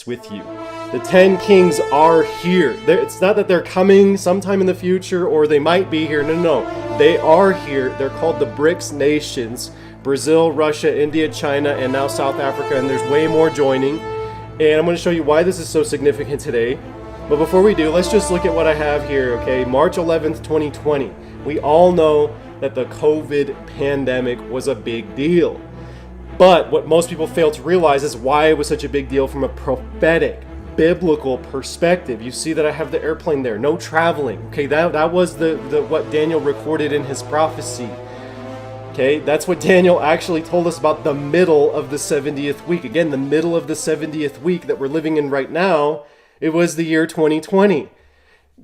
this with you. The 10 kings are here. It's not that they're coming sometime in the future or they might be here. No. They are here. They're called the BRICS nations. Brazil, Russia, India, China, and now South Africa. And there's way more joining. And I'm going to show you why this is so significant today. But before we do, let's just look at what I have here, okay? March 11th, 2020. We all know that the COVID pandemic was a big deal. But what most people fail to realize is why it was such a big deal from a prophetic, biblical perspective. You see that I have the airplane there, no traveling. Okay, that was the what Daniel recorded in his prophecy. Okay, that's what Daniel actually told us about the middle of the 70th week. Again, the middle of the 70th week that we're living in right now, it was the year 2020.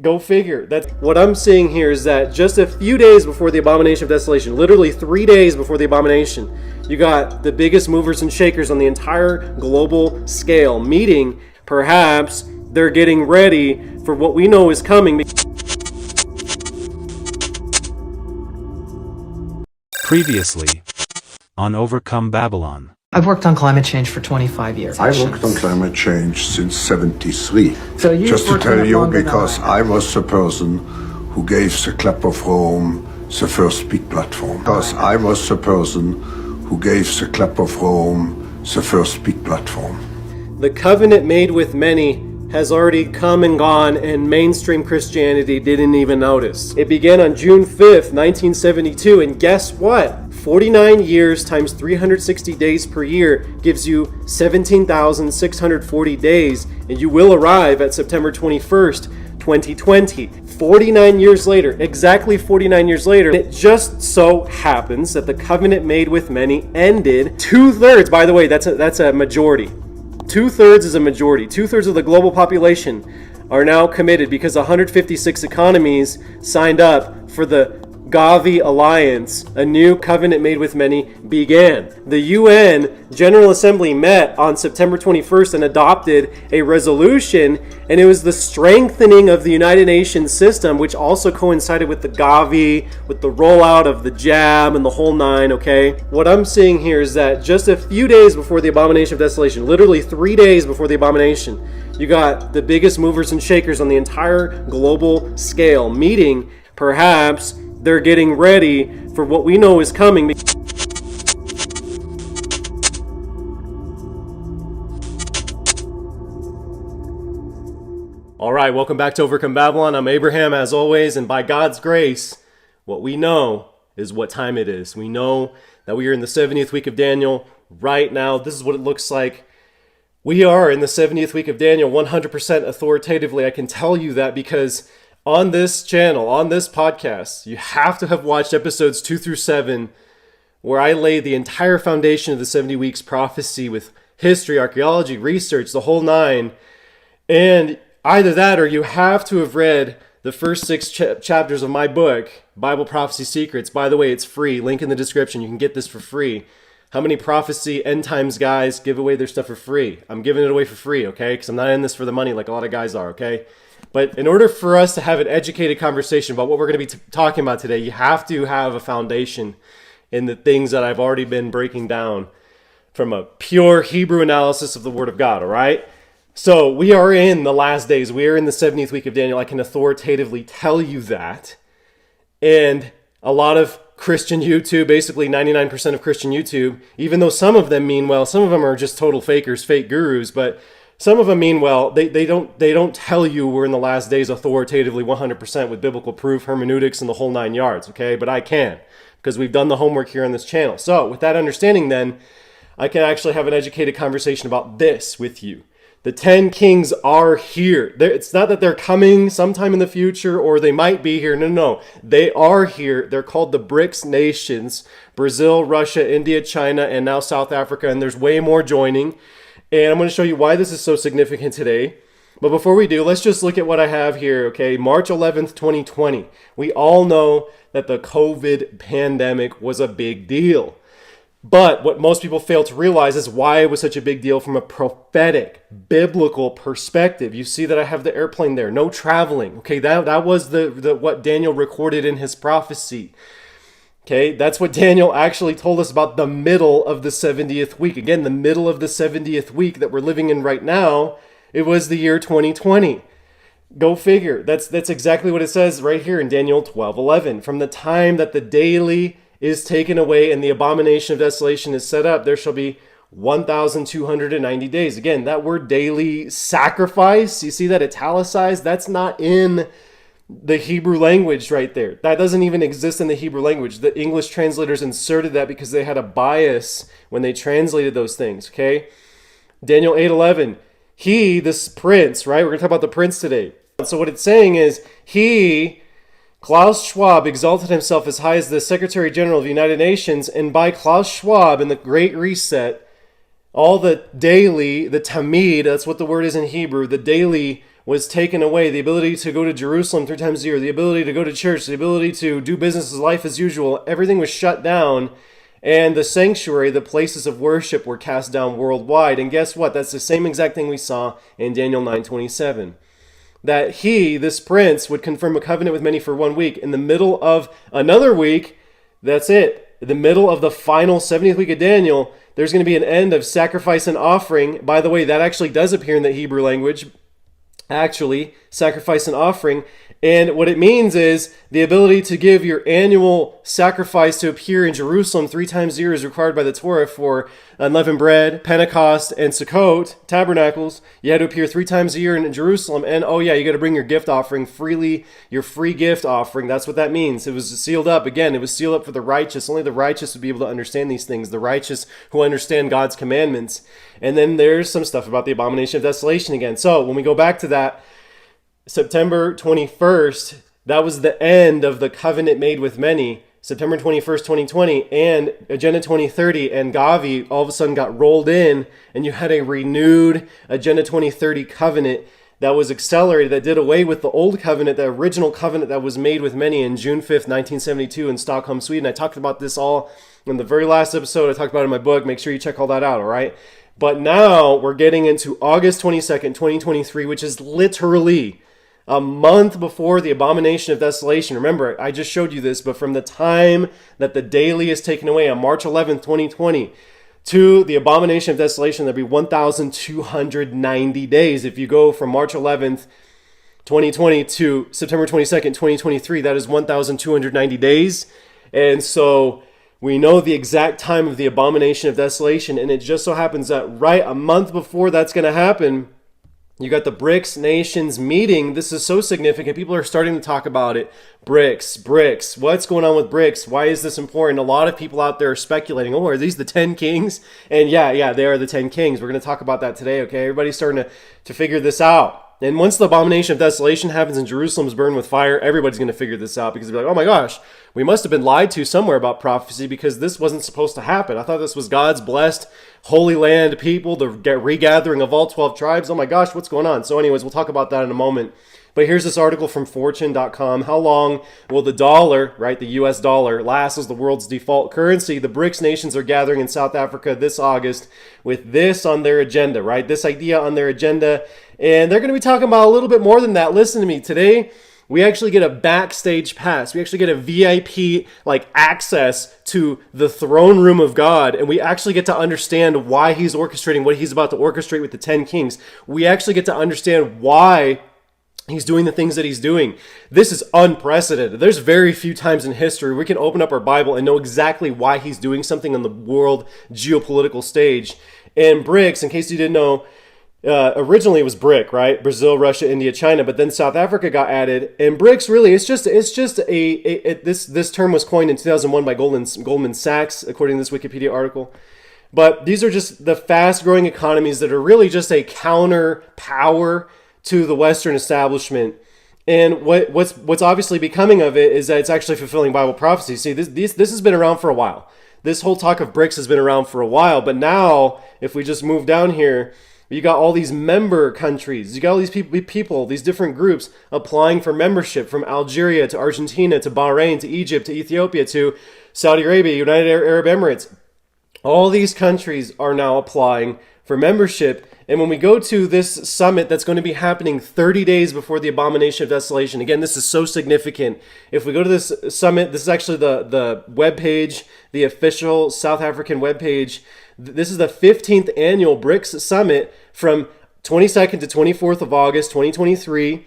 Go figure. That's what I'm seeing here is that just a few days before the abomination of desolation, literally 3 days before the abomination, you got the biggest movers and shakers on the entire global scale meeting. Perhaps they're getting ready for what we know is coming. Previously on Overcome Babylon. I've worked on climate change for 25 years. I worked on climate change since 73. So you Just to worked on tell it you, longer than because I I was the person who gave the Clap of Rome the first big platform. Because I was the person who gave the Clap of Rome the first big platform. The covenant made with many has already come and gone, and mainstream Christianity didn't even notice. It began on June 5th, 1972, and guess what? 49 years times 360 days per year gives you 17,640 days, and you will arrive at September 21st, 2020. 49 years later, exactly 49 years later, it just so happens that the covenant made with many ended. 2/3, by the way, that's a majority. 2/3 is a majority. 2/3 of the global population are now committed because 156 economies signed up for the Gavi Alliance. A new covenant made with many began. The UN General Assembly met on September 21st and adopted a resolution, and it was the strengthening of the United Nations system, which also coincided with the Gavi, with the rollout of the jab and the whole nine, okay? What I'm seeing here is that just a few days before the abomination of desolation, literally 3 days before the abomination, you got the biggest movers and shakers on the entire global scale meeting. Perhaps they're getting ready for what we know is coming. All right, welcome back to Overcome Babylon. I'm Abraham, as always, and by God's grace, what we know is what time it is. We know that we are in the 70th week of Daniel right now. This is what it looks like. We are in the 70th week of Daniel 100% authoritatively. I can tell you that because on this channel, on this podcast, you have to have watched episodes 2 through 7, where I lay the entire foundation of the 70 weeks prophecy with history, archaeology, research, the whole nine. And either that or you have to have read the first 6 chapters of my book, Bible Prophecy Secrets. By the way, it's free. Link in the description. You can get this for free. How many prophecy end times guys give away their stuff for free? I'm giving it away for free, okay? Because I'm not in this for the money like a lot of guys are, okay? But in order for us to have an educated conversation about what we're going to be talking about today, you have to have a foundation in the things that I've already been breaking down from a pure Hebrew analysis of the Word of God, all right? So we are in the last days. We are in the 70th week of Daniel. I can authoritatively tell you that. And a lot of Christian YouTube, basically 99% of Christian YouTube, even though some of them mean well, some of them are just total fakers, fake gurus, but some of them mean well. They don't tell you we're in the last days authoritatively 100% with biblical proof, hermeneutics, and the whole 9 yards, okay? But I can, because we've done the homework here on this channel. So with that understanding then, I can actually have an educated conversation about this with you. The 10 kings are here. It's not that they're coming sometime in the future or they might be here. No. They are here. They're called the BRICS nations. Brazil, Russia, India, China, and now South Africa. And there's way more joining. And I'm going to show you why this is so significant today. But before we do, let's just look at what I have here, okay? March 11th, 2020. We all know that the COVID pandemic was a big deal. But what most people fail to realize is why it was such a big deal from a prophetic, biblical perspective. You see that I have the airplane there, no traveling. Okay, that was the what Daniel recorded in his prophecy. Okay, that's what Daniel actually told us about the middle of the 70th week. Again, the middle of the 70th week that we're living in right now, It was the year 2020. Go figure. That's exactly what it says right here in Daniel 12:11. From the time that the daily is taken away and the abomination of desolation is set up, there shall be 1,290 days. Again, that word daily sacrifice, you see that italicized? That's not in the Hebrew language right there. That doesn't even exist in the Hebrew language. The English translators inserted that because they had a bias when they translated those things, okay? Daniel 8:11. He, this prince, right? We're going to talk about the prince today. So what it's saying is, he, Klaus Schwab, exalted himself as high as the Secretary General of the United Nations, and by Klaus Schwab in the Great Reset, all the daily, the tamid, that's what the word is in Hebrew, the daily was taken away. The ability to go to Jerusalem 3 times a year, the ability to go to church, the ability to do business as life as usual, everything was shut down. And the sanctuary, the places of worship, were cast down worldwide. And guess what? That's the same exact thing we saw in Daniel 9:27. That he, this prince, would confirm a covenant with many for 1 week. In the middle of another week, that's it. In the middle of the final 70th week of Daniel, there's going to be an end of sacrifice and offering. By the way, that actually does appear in the Hebrew language. Actually, sacrifice and offering. And what it means is the ability to give your annual sacrifice to appear in Jerusalem 3 times a year is required by the Torah for unleavened bread, Pentecost, and Sukkot, tabernacles. You had to appear 3 times a year in Jerusalem. And oh yeah, you got to bring your gift offering freely, your free gift offering. That's what that means. It was sealed up. Again, it was sealed up for the righteous. Only the righteous would be able to understand these things. The righteous who understand God's commandments. And then there's some stuff about the abomination of desolation again. So when we go back to that, September 21st, that was the end of the covenant made with many. September 21st, 2020, and Agenda 2030 and Gavi all of a sudden got rolled in, and you had a renewed Agenda 2030 covenant that was accelerated, that did away with the old covenant, the original covenant that was made with many in June 5th, 1972 in Stockholm, Sweden. I talked about this all in the very last episode. I talked about it in my book. Make sure you check all that out, all right? But now we're getting into August 22nd, 2023, which is literally a month before the abomination of desolation. Remember, I just showed you this, but from the time that the daily is taken away on March 11th, 2020, to the abomination of desolation, there'll be 1,290 days. If you go from March 11th, 2020 to September 22nd, 2023, that is 1,290 days. And so we know the exact time of the abomination of desolation, and it just so happens that right a month before that's going to happen, you got the BRICS nations meeting. This is so significant. People are starting to talk about it. BRICS. What's going on with BRICS? Why is this important? A lot of people out there are speculating, oh, are these the 10 kings? And yeah, they are the 10 kings. We're going to talk about that today, okay? Everybody's starting to figure this out. And once the abomination of desolation happens and Jerusalem is burned with fire, everybody's going to figure this out because they'll be like, oh my gosh, we must have been lied to somewhere about prophecy because this wasn't supposed to happen. I thought this was God's blessed Holy Land people, the regathering of all 12 tribes. Oh my gosh, what's going on? So anyways, we'll talk about that in a moment. But here's this article from fortune.com. How long will the dollar, right, the US dollar, last as the world's default currency? The BRICS nations are gathering in South Africa this August with this on their agenda, right? This idea on their agenda. And they're going to be talking about a little bit more than that. Listen to me. Today, we actually get a backstage pass. We actually get a VIP like access to the throne room of God, and we actually get to understand why he's orchestrating what he's about to orchestrate with the 10 kings. We actually get to understand why he's doing the things that he's doing. This is unprecedented. There's very few times in history we can open up our Bible and know exactly why he's doing something on the world geopolitical stage. And BRICS, in case you didn't know, originally it was BRIC, right? Brazil, Russia, India, China, but then South Africa got added. And BRICS really, it's just this term was coined in 2001 by Goldman Sachs, according to this Wikipedia article. But these are just the fast-growing economies that are really just a counter power to the Western establishment. And what's obviously becoming of it is that it's actually fulfilling Bible prophecy. See, this has been around for a while. This whole talk of BRICS has been around for a while, but now, if we just move down here, you got all these member countries. You got all these people, these different groups applying for membership, from Algeria to Argentina to Bahrain to Egypt to Ethiopia to Saudi Arabia, United Arab Emirates. All these countries are now applying for membership. And when we go to this summit that's going to be happening 30 days before the abomination of desolation, again, this is so significant. If we go to this summit, this is actually the webpage, the official South African webpage. This is the 15th annual BRICS summit from 22nd to 24th of August, 2023.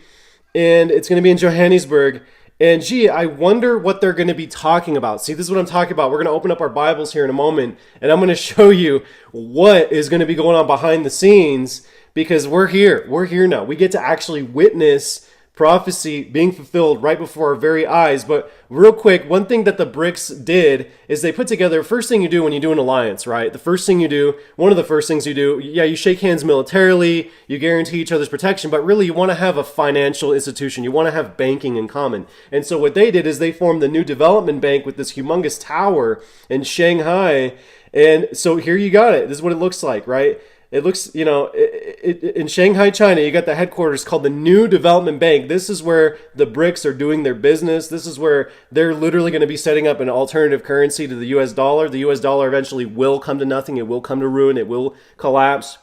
And it's going to be in Johannesburg. And gee, I wonder what they're going to be talking about. See, this is what I'm talking about. We're going to open up our Bibles here in a moment, and I'm going to show you what is going to be going on behind the scenes, because we're here. We're here now. We get to actually witness prophecy being fulfilled right before our very eyes. But real quick, one thing that the BRICS did is they put together, first thing you do when you do an alliance, right? The first thing you do, one of the first things you do, yeah, you shake hands militarily, you guarantee each other's protection, but really you want to have a financial institution. You want to have banking in common. And so what they did is they formed the New Development Bank with this humongous tower in Shanghai. And so here you got it. This is what it looks like, right? It looks, in Shanghai, China, you got the headquarters called the New Development Bank. This is where the BRICS are doing their business. This is where they're literally going to be setting up an alternative currency to the US dollar. The US dollar eventually will come to nothing. It will come to ruin. It will collapse,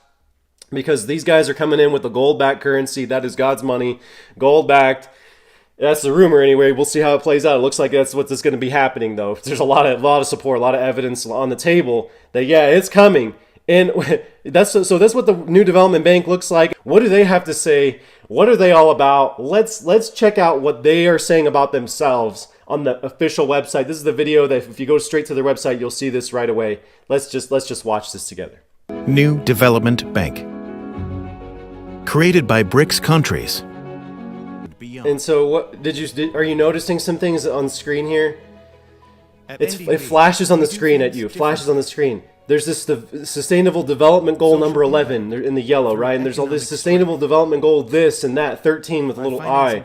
because these guys are coming in with a gold-backed currency. That is God's money, gold-backed. That's the rumor anyway. We'll see how it plays out. It looks like that's what's going to be happening, though. There's a lot of support, a lot of evidence on the table that, yeah, it's coming. And that's what the New Development Bank looks like. What do they have to say? What are they all about? Let's check out what they are saying about themselves on the official website. This is the video that if you go straight to their website, you'll see this right away. Let's just watch this together. New Development Bank, created by BRICS countries. And so, what are you noticing some things on screen here? It flashes on the screen at you. Flashes on the screen. There's this Sustainable Development Goal number 11 in the yellow, right? And there's all this Sustainable Development Goal this and that, 13 with a little I.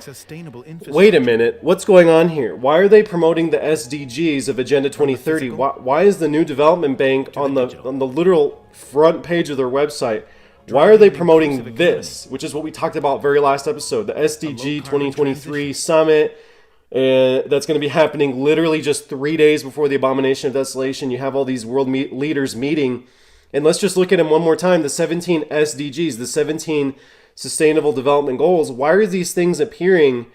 Wait a minute, what's going on here? Why are they promoting the SDGs of Agenda 2030? Why is the New Development Bank on the literal front page of their website? Why are they promoting this, which is what we talked about very last episode, the SDG 2023 Summit? That's going to be happening literally just 3 days before the Abomination of Desolation. You have all these world leaders meeting. And let's just look at them one more time. The 17 SDGs, the 17 Sustainable Development Goals. Why are these things appearing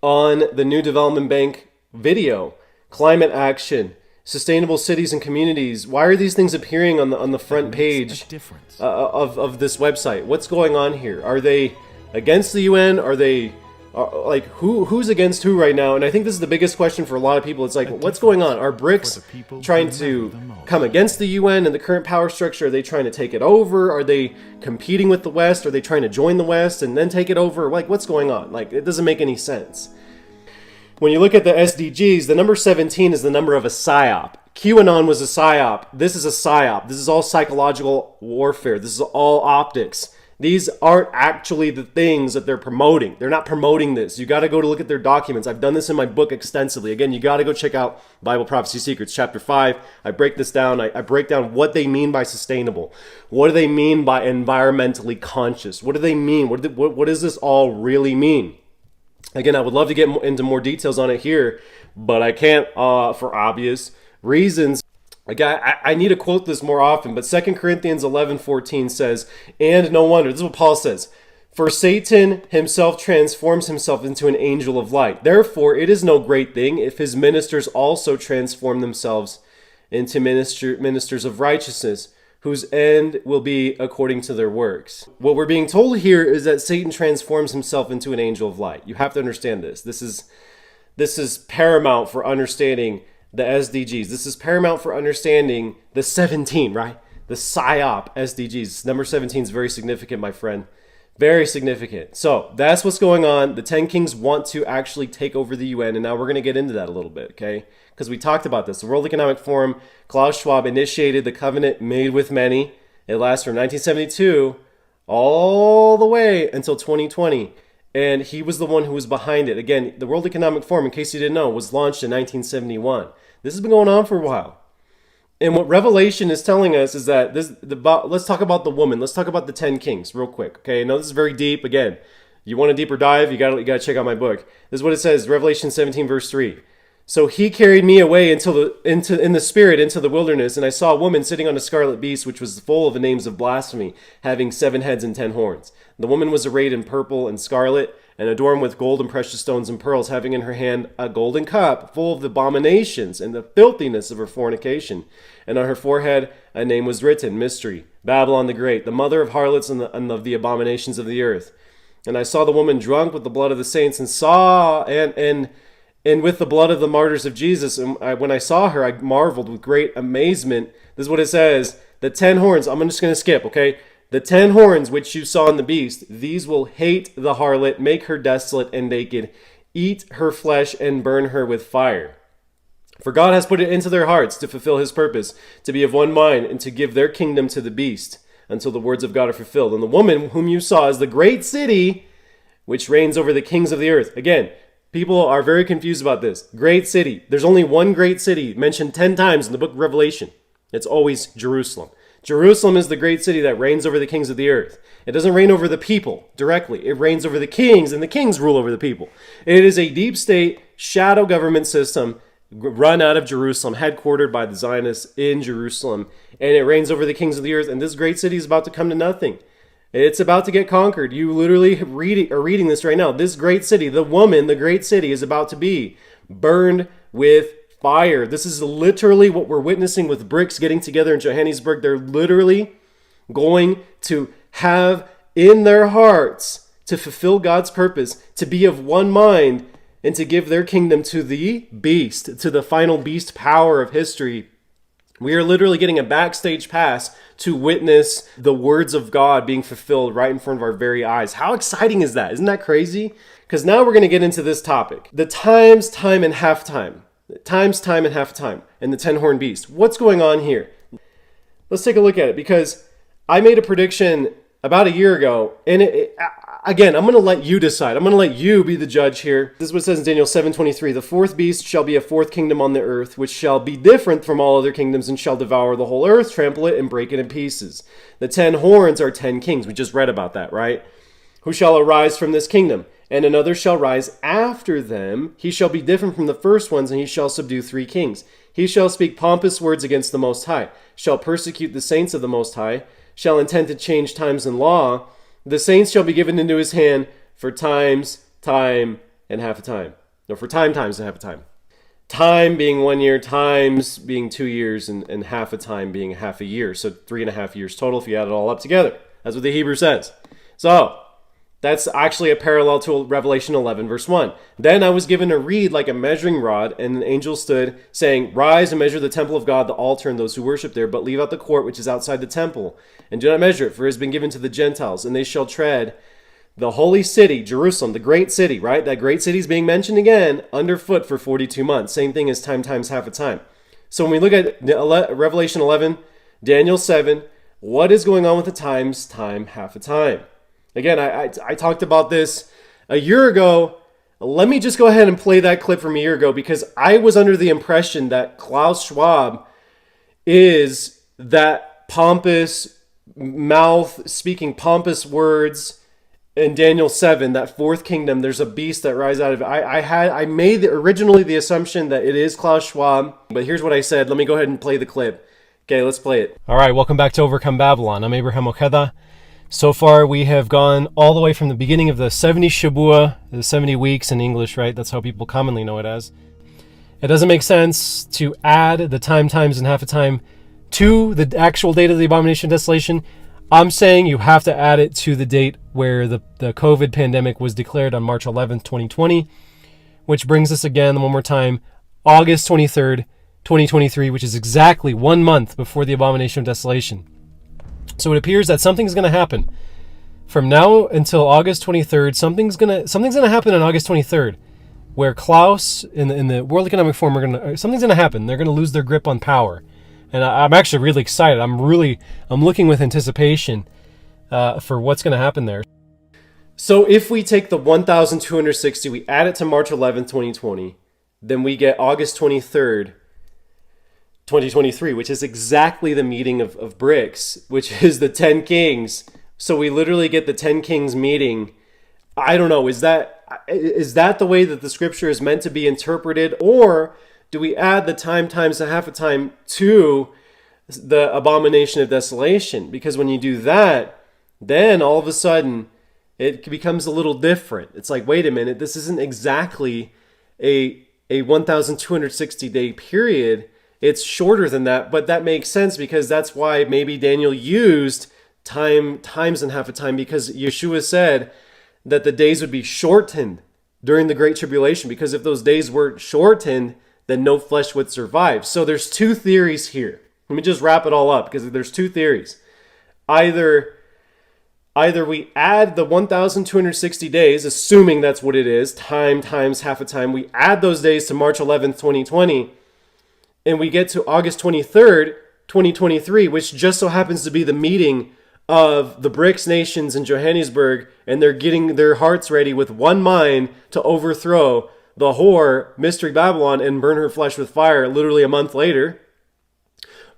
on the New Development Bank video? Climate action, sustainable cities and communities. Why are these things appearing on the front page of this website? What's going on here? Are they against the UN? Are they... like who's against who right now? And I think this is the biggest question for a lot of people. It's like, what's going on? Are BRICS trying to come against the UN and the current power structure? Are they trying to take it over? Are they competing with the West? Are they trying to join the West and then take it over? Like, what's going on? Like, it doesn't make any sense. When you look at the SDGs, the number 17 is the number of a psyop. QAnon was a psyop. This is a psyop. This is all psychological warfare. This is all optics. These aren't actually the things that they're promoting. They're not promoting this. You got to go to look at their documents. I've done this in my book extensively. Again, you got to go check out Bible Prophecy Secrets, Chapter 5. I break this down. I break down what they mean by sustainable. What do they mean by environmentally conscious? What do they mean? What does this all really mean? Again, I would love to get into more details on it here, but I can't for obvious reasons. Again, I need to quote this more often, but 2 Corinthians 11:14 says, and no wonder, this is what Paul says, for Satan himself transforms himself into an angel of light. Therefore, it is no great thing if his ministers also transform themselves into ministers of righteousness, whose end will be according to their works. What we're being told here is that Satan transforms himself into an angel of light. You have to understand this. This is paramount for understanding the SDGs. This is paramount for understanding the 17, right? The PSYOP SDGs. Number 17 is very significant, my friend. Very significant. So that's what's going on. The 10 Kings want to actually take over the UN, and now we're going to get into that a little bit, okay? Because we talked about this. The World Economic Forum, Klaus Schwab initiated the covenant made with many. It lasts from 1972 all the way until 2020. And he was the one who was behind it. Again, the World Economic Forum, in case you didn't know, was launched in 1971. This has been going on for a while. And what Revelation is telling us is that let's talk about the woman. Let's talk about the 10 kings real quick. Okay, I know this is very deep. Again, you want a deeper dive, you got to check out my book. This is what it says, Revelation 17 verse 3. So he carried me away in the spirit into the wilderness, and I saw a woman sitting on a scarlet beast, which was full of the names of blasphemy, having 7 heads and 10 horns. The woman was arrayed in purple and scarlet, and adorned with gold and precious stones and pearls, having in her hand a golden cup full of the abominations and the filthiness of her fornication. And on her forehead a name was written, Mystery, Babylon the Great, the mother of harlots and of the abominations of the earth. And I saw the woman drunk with the blood of the saints, and with the blood of the martyrs of Jesus. And when I saw her, I marveled with great amazement. This is what it says. The 10 horns, I'm just going to skip, okay? The 10 horns which you saw in the beast, these will hate the harlot, make her desolate and naked, eat her flesh and burn her with fire. For God has put it into their hearts to fulfill his purpose, to be of one mind, and to give their kingdom to the beast, until the words of God are fulfilled. And the woman whom you saw is the great city, which reigns over the kings of the earth. Again, people are very confused about this. Great city. There's only one great city mentioned 10 times in the book of Revelation. It's always Jerusalem. Jerusalem is the great city that reigns over the kings of the earth. It doesn't reign over the people directly. It reigns over the kings, and the kings rule over the people. It is a deep state shadow government system run out of Jerusalem, headquartered by the Zionists in Jerusalem, and it reigns over the kings of the earth. And this great city is about to come to nothing. It's about to get conquered. You literally are reading this right now. This great city, the woman, the great city, is about to be burned with fire. This is literally what we're witnessing with BRICS getting together in Johannesburg. They're literally going to have in their hearts to fulfill God's purpose, to be of one mind, and to give their kingdom to the beast, to the final beast power of history. We are literally getting a backstage pass to witness the words of God being fulfilled right in front of our very eyes. How exciting is that? Isn't that crazy? Because now we're going to get into this topic. The times, time, and halftime. Times, time, and halftime. And the 10-horned beast. What's going on here? Let's take a look at it, because I made a prediction about a year ago, and again, I'm going to let you decide. I'm going to let you be the judge here. This is what it says in Daniel 7:23. The fourth beast shall be a fourth kingdom on the earth, which shall be different from all other kingdoms, and shall devour the whole earth, trample it, and break it in pieces. The 10 horns are 10 kings. We just read about that, right? Who shall arise from this kingdom? And another shall rise after them. He shall be different from the first ones, and he shall subdue 3 kings. He shall speak pompous words against the Most High, shall persecute the saints of the Most High, shall intend to change times and law. The saints shall be given into his hand for times, time, and half a time. No, for times, and half a time. Time being 1 year, times being 2 years, and half a time being half a year. So 3.5 years total if you add it all up together. That's what the Hebrew says. So that's actually a parallel to Revelation 11, verse 1. Then I was given a reed like a measuring rod, and an angel stood, saying, Rise and measure the temple of God, the altar, and those who worship there, but leave out the court which is outside the temple, and do not measure it, for it has been given to the Gentiles, and they shall tread the holy city, Jerusalem, the great city, right? That great city is being mentioned again, underfoot for 42 months. Same thing as time times half a time. So when we look at Revelation 11, Daniel 7, what is going on with the times, time, half a time? Again, I talked about this a year ago. Let me just go ahead and play that clip from a year ago, because I was under the impression that Klaus Schwab is that pompous mouth speaking pompous words in Daniel 7, that fourth kingdom. There's a beast that rises out of it. I made originally the assumption that it is Klaus Schwab, but here's what I said. Let me go ahead and play the clip. Okay, let's play it. All right, welcome back to Overcome Babylon. I'm Abraham Ojeda. So far, we have gone all the way from the beginning of the 70 Shabua, the 70 weeks in English, right? That's how people commonly know it as. It doesn't make sense to add the times, and half a time to the actual date of the abomination of desolation. I'm saying you have to add it to the date where the COVID pandemic was declared on March 11th, 2020, which brings us again, one more time, August 23rd, 2023, which is exactly 1 month before the abomination of desolation. So it appears that something's going to happen from now until August 23rd. Something's going to happen on August 23rd, where Klaus in the World Economic Forum something's going to happen. They're going to lose their grip on power, and I'm actually really excited. I'm looking with anticipation for what's going to happen there. So if we take the 1,260, we add it to March 11th, 2020, then we get August 23rd. 2023, which is exactly the meeting of BRICS, which is the 10 kings. So we literally get the 10 kings meeting I don't know. Is that the way that the scripture is meant to be interpreted? Or do we add the time times a half a time to the abomination of desolation? Because when you do that, then all of a sudden it becomes a little different. It's like, wait a minute, this isn't exactly a 1,260 day period. It's shorter than that, but that makes sense because that's why maybe Daniel used times and half a time, because Yeshua said that the days would be shortened during the Great Tribulation, because if those days weren't shortened, then no flesh would survive. So there's two theories here. Let me just wrap it all up, because there's two theories. Either we add the 1,260 days, assuming that's what it is, time times half a time, we add those days to March 11th, 2020, and we get to August 23rd, 2023, which just so happens to be the meeting of the BRICS nations in Johannesburg, and they're getting their hearts ready with one mind to overthrow the whore, Mystery Babylon, and burn her flesh with fire literally a month later.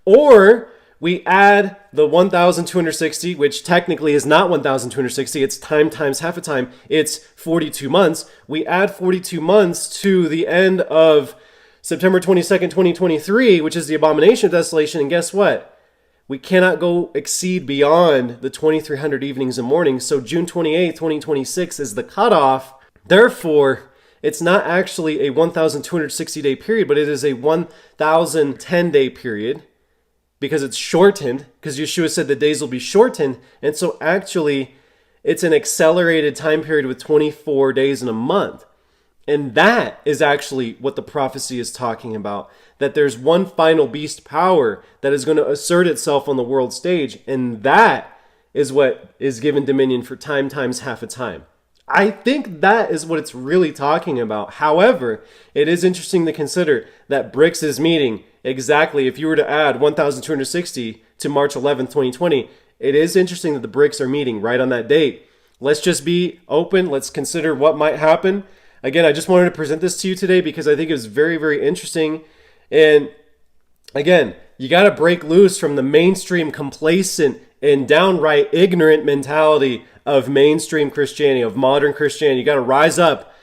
Or we add the 1,260, which technically is not 1,260, it's time times half a time, it's 42 months. We add 42 months to the end of September 22nd, 2023, which is the abomination of desolation, and guess what? We cannot go exceed beyond the 2,300 evenings and mornings, so June 28th, 2026 is the cutoff. Therefore, it's not actually a 1,260 day period, but it is a 1,010 day period, because it's shortened, because Yeshua said the days will be shortened. And so actually, it's an accelerated time period with 24 days in a month. And that is actually what the prophecy is talking about, that there's one final beast power that is going to assert itself on the world stage. And that is what is given dominion for time times half a time. I think that is what it's really talking about. However, it is interesting to consider that BRICS is meeting exactly, if you were to add 1,260 to March 11th, 2020, it is interesting that the BRICS are meeting right on that date. Let's just be open. Let's consider what might happen. Again, I just wanted to present this to you today because I think it was very, very interesting. And again, you got to break loose from the mainstream complacent and downright ignorant mentality of mainstream Christianity, of modern Christianity. You got to rise up.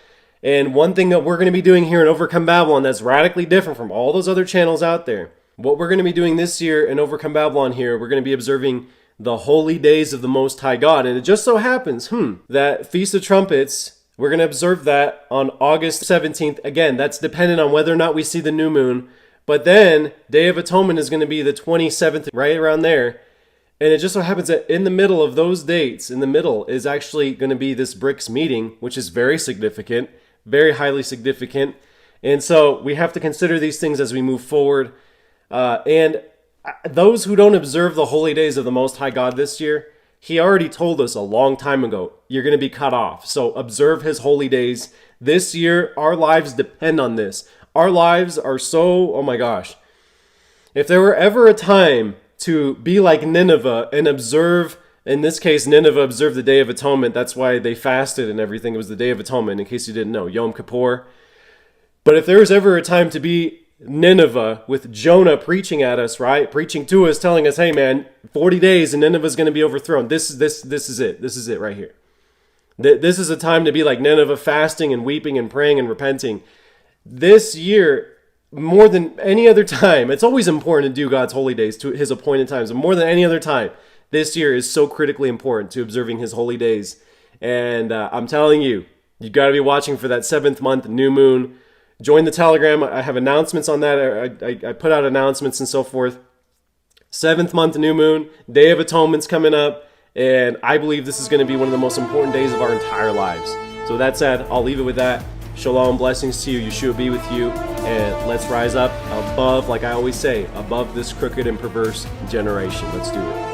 And one thing that we're going to be doing here in Overcome Babylon that's radically different from all those other channels out there, what we're going to be doing this year in Overcome Babylon here, we're going to be observing the holy days of the Most High God. And it just so happens, that Feast of Trumpets, we're going to observe that on August 17th. Again, that's dependent on whether or not we see the new moon. But then Day of Atonement is going to be the 27th, right around there. And it just so happens that in the middle of those dates, in the middle is actually going to be this BRICS meeting, which is very significant, very highly significant. And so we have to consider these things as we move forward. And those who don't observe the holy days of the Most High God this year, He already told us a long time ago, you're going to be cut off. So observe His holy days. This year, our lives depend on this. Our lives are so, oh my gosh. If there were ever a time to be like Nineveh and observe, in this case, Nineveh observed the Day of Atonement. That's why they fasted and everything. It was the Day of Atonement, in case you didn't know, Yom Kippur. But if there was ever a time to be Nineveh with Jonah preaching at us, right? Preaching to us, telling us, hey man, 40 days and Nineveh's going to be overthrown. This is it. This is it right here. This is a time to be like Nineveh, fasting and weeping and praying and repenting. This year, more than any other time, it's always important to do God's holy days to His appointed times. And more than any other time, this year is so critically important to observing His holy days. And I'm telling you, you got to be watching for that 7th month new moon. Join the Telegram. I have announcements on that. I put out announcements and so forth. 7th month new moon, Day of Atonement's coming up. And I believe this is going to be one of the most important days of our entire lives. So with that said, I'll leave it with that. Shalom, blessings to you. Yeshua be with you. And let's rise up above, like I always say, above this crooked and perverse generation. Let's do it.